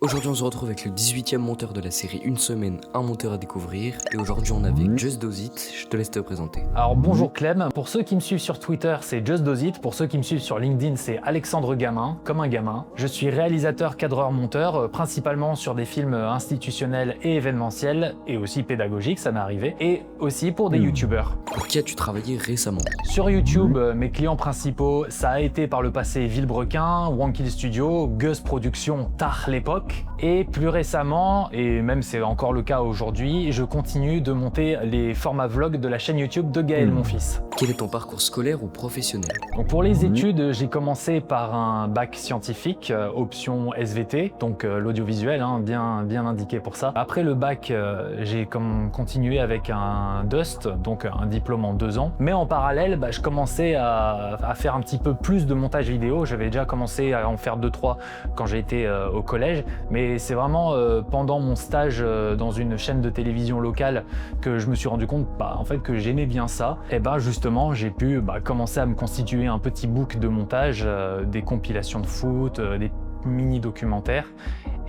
Aujourd'hui on se retrouve avec le 18e monteur de la série Une semaine, un monteur à découvrir. Et aujourd'hui on est avec Just Does It, je te laisse te présenter. Alors bonjour Clem, pour ceux qui me suivent sur Twitter c'est Just Does It, pour ceux qui me suivent sur LinkedIn c'est Alexandre Gamin, comme un gamin. Je suis réalisateur, cadreur, monteur, principalement sur des films institutionnels et événementiels, et aussi pédagogiques, ça m'est arrivé, et aussi pour des youtubeurs. Pour qui as-tu travaillé récemment? Sur YouTube, mes clients principaux, ça a été par le passé Villebrequin, Wankill Studio, Gus Productions, tard l'époque, et plus récemment, et même c'est encore le cas aujourd'hui, je continue de monter les formats vlog de la chaîne YouTube de Gaël Monfils. Quel est ton parcours scolaire ou professionnel? Donc pour les études, j'ai commencé par un bac scientifique, option SVT, donc l'audiovisuel, bien indiqué pour ça. Après le bac, j'ai continué avec un DUST, donc un diplôme en 2 ans. Mais en parallèle, je commençais à faire un petit peu plus de montage vidéo. J'avais déjà commencé à en faire 2-3 quand j'ai été au collège. Mais c'est vraiment pendant mon stage dans une chaîne de télévision locale que je me suis rendu compte en fait, que j'aimais bien ça. Et justement, j'ai pu commencer à me constituer un petit book de montage, des compilations de foot, des mini-documentaires.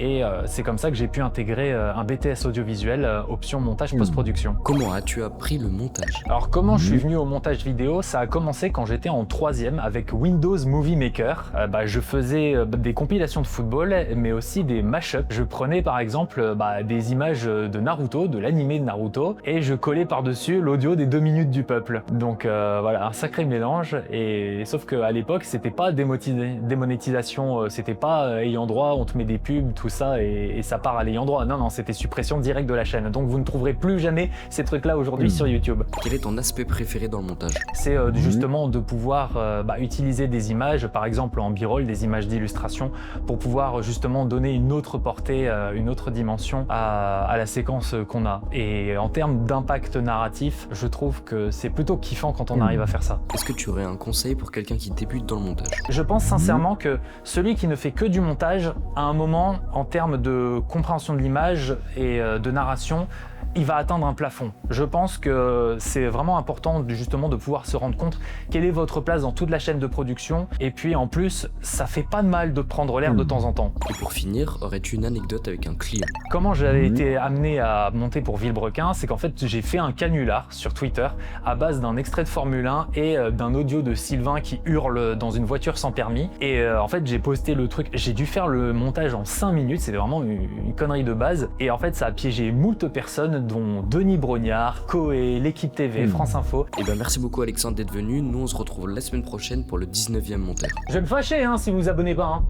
Et c'est comme ça que j'ai pu intégrer un BTS audiovisuel, option montage post-production. Comment as-tu appris le montage? Alors comment je suis venu au montage vidéo? Ça a commencé quand j'étais en 3e avec Windows Movie Maker. Je faisais des compilations de football, mais aussi des mash-ups. Je prenais par exemple des images de Naruto, de l'animé de Naruto, et je collais par-dessus l'audio des 2 minutes du peuple. Donc voilà, un sacré mélange. Et sauf qu'à l'époque, c'était pas démonétisation, c'était pas ayant droit, on te met des pubs, tout ça et ça part à l'ayant droit. Non, c'était suppression directe de la chaîne. Donc vous ne trouverez plus jamais ces trucs-là aujourd'hui sur YouTube. Quel est ton aspect préféré dans le montage? C'est justement de pouvoir utiliser des images, par exemple en b-roll, des images d'illustration, pour pouvoir justement donner une autre portée, une autre dimension à la séquence qu'on a. Et en termes d'impact narratif, je trouve que c'est plutôt kiffant quand on arrive à faire ça. Est-ce que tu aurais un conseil pour quelqu'un qui débute dans le montage? Je pense sincèrement que celui qui ne fait que du montage, à un moment, en termes de compréhension de l'image et de narration, il va atteindre un plafond. Je pense que c'est vraiment important justement de pouvoir se rendre compte quelle est votre place dans toute la chaîne de production. Et puis en plus, ça fait pas de mal de prendre l'air de temps en temps. Et pour finir, aurais-tu une anecdote avec un client? Comment j'avais été amené à monter pour Villebrequin, c'est qu'en fait j'ai fait un canular sur Twitter à base d'un extrait de Formule 1 et d'un audio de Sylvain qui hurle dans une voiture sans permis. Et en fait j'ai posté le truc, j'ai dû faire le montage en 5 minutes, c'était vraiment une connerie de base. Et en fait ça a piégé moult personnes, dont Denis Brognard, Coé, l'équipe TV, France Info. Et merci beaucoup Alexandre d'être venu. Nous on se retrouve la semaine prochaine pour le 19e monteur. Je vais me fâcher si vous vous abonnez pas.